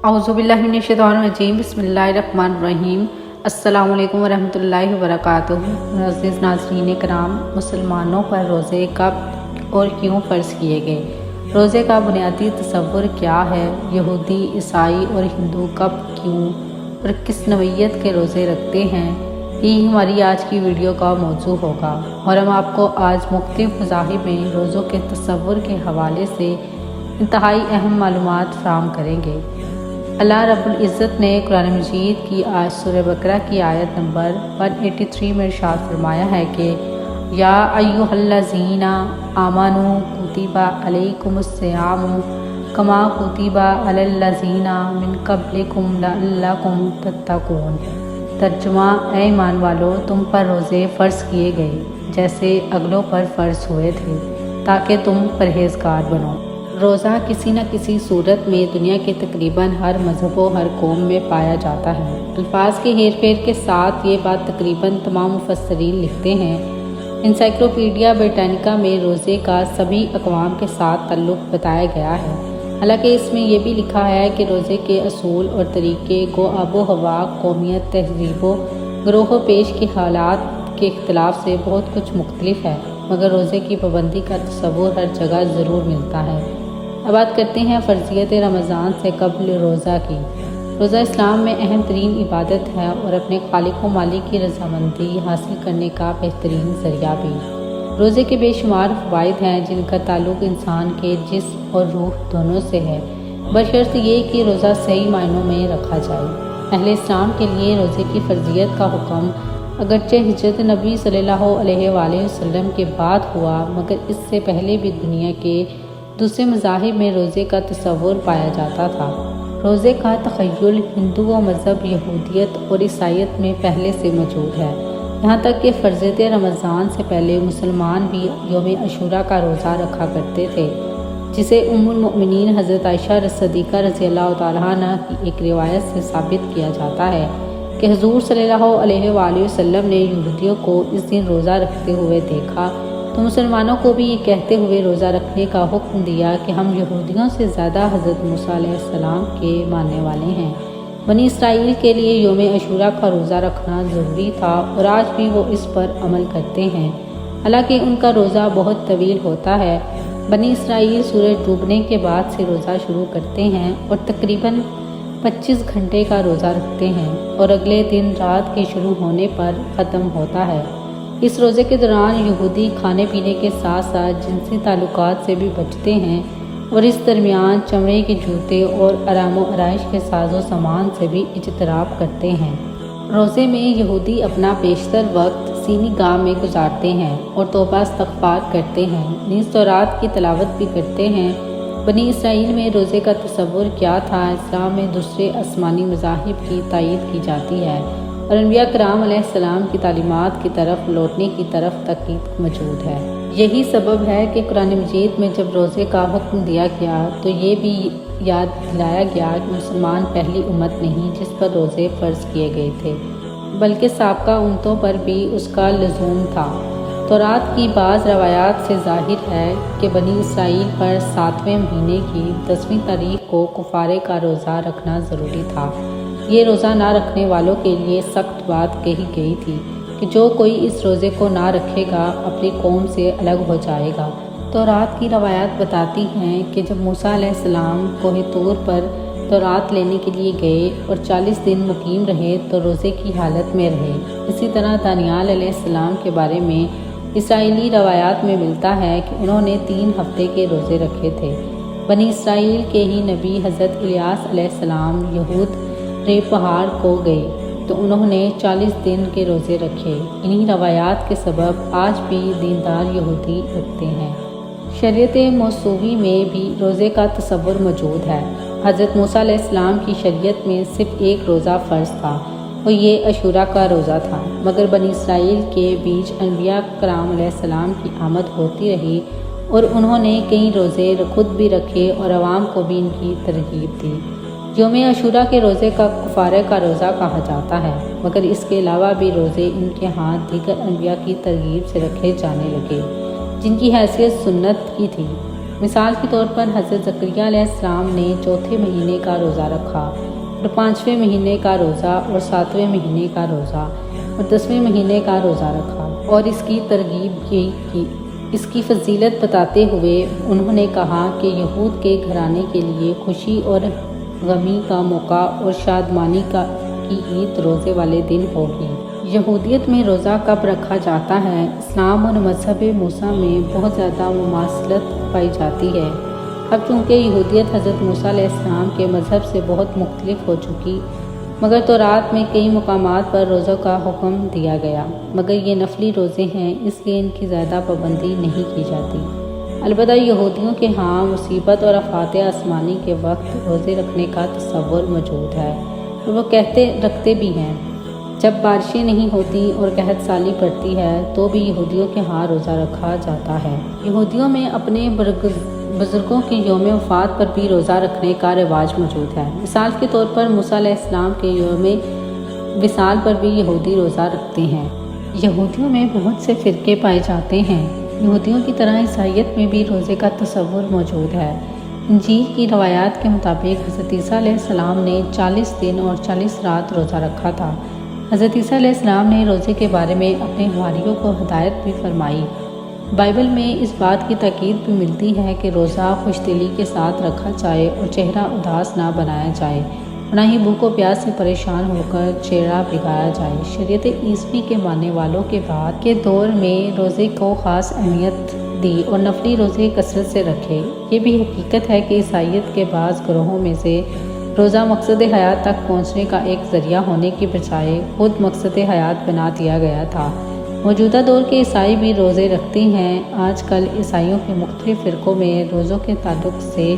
औज़ुबिल्लाहिमिनश्शैतानिर्रजीम बिस्मिल्लाहिर्रहमानिर्रहीम। अस्सलामु अलैकुम वरहमतुल्लाहि वबरकातुहू। मुअज़्ज़िज़ नाज़रीन कराम, मुसलमानों पर रोज़े कब और क्यों फ़र्ज़ किए गए? रोज़े का बुनियादी तसव्वुर क्या है? यहूदी, ईसाई और हिंदू कब, क्यों और किस नौइयत के रोज़े रखते हैं? यही हमारी आज की वीडियो का मौजू होगा और हम आपको आज मुख्तलिफ़ मज़ाहिब में रोज़ों के तसव्वुर के हवाले से इंतहाई अहम मालूमात फ़राहम करेंगे। अल्लाह रब्बुल इज़्ज़त ने कुरान मजीद की सूरह बकरा की आयत नंबर 183 में इरशाद फरमाया है कि या अय्युहल्लज़ीना आमनू कुतिबा अलैकुमुस्सियामु कमा कुतिबा अलल्लज़ीना मिन क़ब्लिकुम लअल्लकुम तत्तक़ून। तर्जुमा, ऐ ईमान वालो, तुम पर रोज़े फ़र्ज़ किए गए जैसे अगलों पर फ़र्ज़ हुए थे ताकि तुम परहेज़गार बनो। रोज़ा किसी न किसी सूरत में दुनिया के तकरीबन हर मज़हब व हर कौम में पाया जाता है। अल्फाज के हेर फेर के साथ ये बात तकरीबन तमाम मुफस्सरीन लिखते हैं। इंसाइक्लोपीडिया ब्रिटानिका में रोज़े का सभी अक़वाम के साथ ताल्लुक़ बताया गया है। हालांकि इसमें यह भी लिखा है कि रोज़े के असूल और तरीक़े गो आबो हवा, कौमियत, तहज़ीबो, ग्रोह पेश के हालात के इख्तिलाफ़ से बहुत कुछ मुख्तलिफ है, मगर रोज़े की पाबंदी का तसव्वुर हर जगह ज़रूर मिलता है। अब बात करते हैं फ़र्ज़ियत रमज़ान से कब्ल रोज़ा की। रोज़ा इस्लाम में अहम तरीन इबादत है और अपने खालिक व मालिक की रज़ामंदी हासिल करने का बेहतरीन ज़रिया भी। रोज़े के बेशुमार फ़वाइद हैं जिनका ताल्लुक़ इंसान के जिस्म और रूह दोनों से है, बशर्त ये कि रोज़ा सही मायनों में रखा जाए। अहले इस्लाम के लिए रोज़े की फ़र्ज़ियत का हुक्म अगरचे हिजरत नबी सल्लल्लाहु अलैहि वसल्लम के बाद हुआ, मगर इससे पहले भी दुनिया के दूसरे मज़ाहिब में रोज़े का तसव्वुर पाया जाता था। रोज़े का तख़य्युल हिंदू व मज़हब यहूदियत और ईसाईयत में पहले से मौजूद है। यहाँ तक कि फ़र्ज़ियत रमज़ान से पहले मुसलमान भी यौम अशूरा का रोज़ा रखा करते थे, जिसे उम्मुल मोमिनीन हज़रत आयशा सिद्दीक़ा रज़ियल्लाहु तआला अन्हा की एक रिवायत से साबित किया जाता है कि हुज़ूर सल्लल्लाहु अलैहि वसल्लम ने यहूदियों को इस दिन रोज़ा रखते हुए देखा तो मुसलमानों को भी ये कहते हुए रोज़ा रखने का हुक्म दिया कि हम यहूदियों से ज़्यादा हज़रत मूसा अलैहिस्सलाम के मानने वाले हैं। बनी इसराइल के लिए यौम अशूरा का रोज़ा रखना ज़रूरी था और आज भी वो इस पर अमल करते हैं, हालांकि उनका रोज़ा बहुत तवील होता है। बनी इसराइल सूरज डूबने के बाद से रोज़ा शुरू करते हैं और तकरीबन 25 घंटे का रोज़ा रखते हैं और अगले दिन रात के शुरू होने पर ख़त्म होता है। इस रोज़े के दौरान यहूदी खाने पीने के साथ साथ जिनसी ताल्लुकात से भी बचते हैं और इस दरमियान चमड़े के जूते और आराम व आराइश के साजो सामान से भी इज्तराब करते हैं। रोज़े में यहूदी अपना बेशतर वक्त सीनी गाह में गुजारते हैं और तौबा इस्तग़फ़ार करते हैं, नीज़ तौरात की तिलावत भी करते हैं। बनी इसराइल में रोज़े का तसव्वुर क्या था? इस्लाम में दूसरे आसमानी मज़ाहिब की तायीद की जाती है और अम्बिया कराम अलैहिस्सलाम की तालीमात की तरफ लौटने की तरफ ताकीद मौजूद है। यही सबब है कि कुरान मजीद में जब रोज़े का हुक्म दिया गया तो ये भी याद दिलाया गया कि मुसलमान पहली उम्मत नहीं जिस पर रोज़े फ़र्ज़ किए गए थे, बल्कि साबका उम्मतों पर भी उसका लज़ूम था। तौरात की बाज़ रवायात से ज़ाहिर है कि बनी इसराइल पर 7वें महीने की 10वीं तारीख को कुफ़ारे का रोज़ा रखना ज़रूरी था। ये रोज़ा ना रखने वालों के लिए सख्त बात कही गई थी कि जो कोई इस रोज़े को ना रखेगा अपनी कौम से अलग हो जाएगा। तौरात की रवायात बताती हैं कि जब मूसा अलैहिस्सलाम कोहे तूर पर तौरात लेने के लिए गए और 40 दिन मुकीम रहे तो रोज़े की हालत में रहे। इसी तरह दानियाल अलैहिस्सलाम के बारे में इसराइली रवायात में मिलता है कि उन्होंने 3 हफ्ते के रोज़े रखे थे। बनी इसराइल के ही नबी हज़रत इलियास अलैहिस्सलाम यहूद रे पहाड़ को गए तो उन्होंने 40 दिन के रोज़े रखे। इन्हीं रवायात के सबब आज भी दीनदार यहूदी रखते हैं। शरीयत मौसूवी में भी रोज़े का तसव्वुर मौजूद है। हज़रत मूसा अलैहिस्सलाम की शरीयत में सिर्फ एक रोज़ा फ़र्ज़ था और ये अशूरा का रोज़ा था, मगर बनी इसराइल के बीच अम्बिया कराम अलैहिस्सलाम की आमद होती रही और उन्होंने कई रोज़े खुद भी रखे और आवाम को भी इनकी तरगीब दी। यौम अशूरा के रोज़े का कुफ़ारे का रोज़ा कहा जाता है, मगर इसके अलावा भी रोज़े इनके हाथ दीगर अम्बिया की तरगीब से रखे जाने लगे जिनकी हैसियत सुन्नत की थी। مثال کے طور پر حضرت زکریا علیہ السلام نے چوتھے مہینے کا روزہ رکھا اور 5ویں مہینے کا روزہ اور 7ویں مہینے کا روزہ اور 10ویں مہینے کا روزہ رکھا اور اس کی ترغیب یہ کی۔ اس کی فضیلت بتاتے ہوئے انہوں نے کہا کہ یہود کے گھرانے کے لیے خوشی اور غمی کا موقع اور شادمانی کی عید روزے والے دن ہوگی۔ یہودیت میں روزہ کب رکھا جاتا ہے؟ اسلام اور مذہب موسیٰ میں بہت زیادہ مماثلت پائی جاتی ہے۔ اب چونکہ یہودیت حضرت موسیٰ علیہ السلام کے مذہب سے بہت مختلف ہو چکی، مگر تورات میں کئی مقامات پر روزوں کا حکم دیا گیا، مگر یہ نفلی روزے ہیں، اس لیے ان کی زیادہ پابندی نہیں کی جاتی۔ البتہ یہودیوں کے ہاں مصیبت اور آفات آسمانی کے وقت روزے رکھنے کا تصور موجود ہے، اور وہ رکھتے بھی ہیں۔ جب بارشیں نہیں ہوتی اور قحط سالی پڑتی ہے تو بھی یہودیوں کے ہاں روزہ رکھا جاتا ہے۔ یہودیوں میں اپنے بزرگوں کے یوم وفات پر بھی روزہ رکھنے کا رواج موجود ہے۔ مثال کے طور پر موسیٰ علیہ السلام کے یوم وصال پر بھی یہودی روزہ رکھتے ہیں۔ یہودیوں میں بہت سے فرقے پائے جاتے ہیں۔ یہودیوں کی طرح عیسائیت میں بھی روزے کا تصور موجود ہے۔ انجیل کی روایات کے مطابق حضرت عیسیٰ علیہ السلام نے 40 دن اور 40 رات روزہ رکھا تھا۔ حضرت عیسیٰ علیہ السلام نے روزے کے بارے میں اپنے حواریوں کو ہدایت بھی فرمائی۔ بائبل میں اس بات کی تاکید بھی ملتی ہے کہ روزہ خوش دلی کے ساتھ رکھا جائے اور چہرہ اداس نہ بنایا جائے، نہ ہی بھوک و پیاس سے پریشان ہو کر چہرہ بھگایا جائے۔ شریعت عیسوی کے ماننے والوں کے بعد کے دور میں روزے کو خاص اہمیت دی اور نفلی روزے کثرت سے رکھے۔ یہ بھی حقیقت ہے کہ عیسائیت کے بعض گروہوں میں سے روزہ مقصد حیات تک پہنچنے کا ایک ذریعہ ہونے کی بجائے خود مقصد حیات بنا دیا گیا تھا۔ موجودہ دور کے عیسائی بھی روزے رکھتے ہیں۔ آج کل عیسائیوں کے مختلف فرقوں میں روزوں کے تعلق سے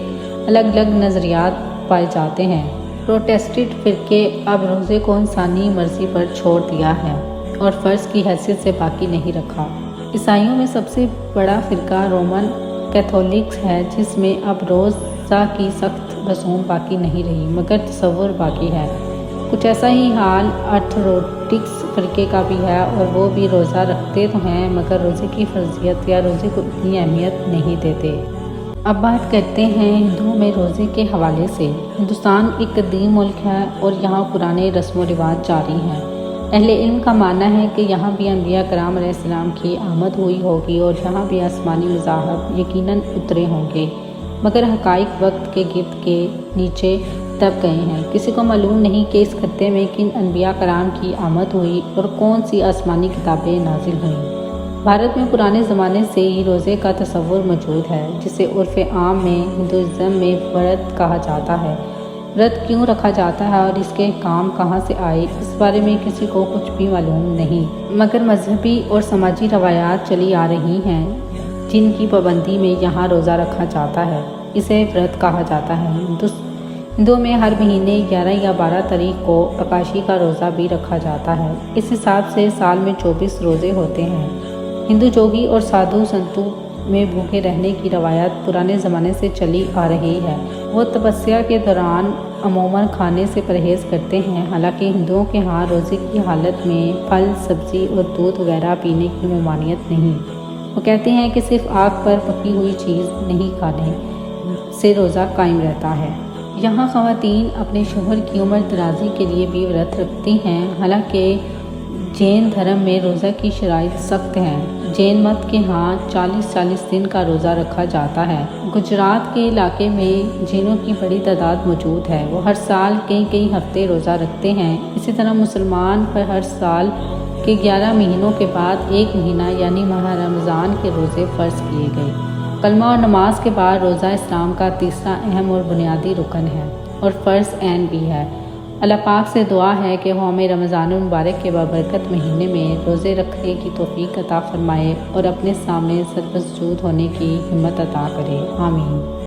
الگ الگ نظریات پائے جاتے ہیں۔ پروٹسٹنٹ فرقے اب روزے کو انسانی مرضی پر چھوڑ دیا ہے اور فرض کی حیثیت سے باقی نہیں رکھا۔ عیسائیوں میں سب سے بڑا فرقہ رومن کیتھولکس ہے، جس میں اب روزہ کی سخت رسوم باقی نہیں رہی مگر تصور باقی ہے۔ کچھ ایسا ہی حال آرتھوڈوکس فرقے کا بھی ہے، اور وہ بھی روزہ رکھتے تو ہیں مگر روزے کی فرضیت یا روزے کو اتنی اہمیت نہیں دیتے۔ اب بات کرتے ہیں ہندوؤں میں روزے کے حوالے سے۔ ہندوستان ایک قدیم ملک ہے اور یہاں پرانے رسم و رواج جاری ہیں۔ اہل علم کا ماننا ہے کہ یہاں بھی انبیاء کرام علیہ السلام کی آمد ہوئی ہوگی اور یہاں بھی آسمانی مذاہب یقیناً اترے ہوں گے، مگر حقائق وقت کے گرد کے نیچے دب گئے ہیں۔ کسی کو معلوم نہیں کہ اس خطے میں کن انبیاء کرام کی آمد ہوئی اور کون سی آسمانی کتابیں نازل ہوئیں۔ بھارت میں پرانے زمانے سے ہی روزے کا تصور موجود ہے، جسے عرف عام میں ہندوازم میں ورت کہا جاتا ہے۔ ورت کیوں رکھا جاتا ہے اور اس کے احکام کہاں سے آئے، اس بارے میں کسی کو کچھ بھی معلوم نہیں، مگر مذہبی اور سماجی روایات چلی آ رہی ہیں جن کی پابندی میں یہاں روزہ رکھا جاتا ہے۔ اسے ورت کہا جاتا ہے۔ ہندوؤں میں ہر مہینے 11 یا 12 تاریخ کو اکاشی کا روزہ بھی رکھا جاتا ہے۔ اس حساب سے سال میں 24 روزے ہوتے ہیں۔ ہندو جوگی اور سادھو سنتوں میں بھوکے رہنے کی روایت پرانے زمانے سے چلی آ رہی ہے۔ وہ تپسیا کے دوران عموماً کھانے سے پرہیز کرتے ہیں، حالانکہ ہندوؤں کے ہاں روزے کی حالت میں پھل، سبزی اور دودھ وغیرہ پینے کی ممانعت نہیں۔ وہ کہتے ہیں کہ صرف آگ پر پکی ہوئی چیز نہیں کھانے سے روزہ قائم رہتا ہے۔ یہاں خواتین اپنے شوہر کی عمر درازی کے لیے بھی ورت رکھتی ہیں، حالانکہ جین دھرم میں روزہ کی شرائط سخت ہیں۔ جین مت کے ہاں 40 دن کا روزہ رکھا جاتا ہے۔ گجرات کے علاقے میں جینوں کی بڑی تعداد موجود ہے۔ وہ ہر سال کئی ہفتے روزہ رکھتے ہیں۔ اسی طرح مسلمان پر ہر سال کے 11 مہینوں کے بعد ایک مہینہ یعنی ماہ رمضان کے روزے فرض کیے گئے۔ کلمہ اور نماز کے بعد روزہ اسلام کا تیسرا اہم اور بنیادی رکن ہے اور فرض عین بھی ہے۔ اللہ پاک سے دعا ہے کہ وہ ہمیں رمضان المبارک کے بابرکت مہینے میں روزے رکھنے کی توفیق عطا فرمائے اور اپنے سامنے سربسجود ہونے کی ہمت عطا کرے۔ آمین۔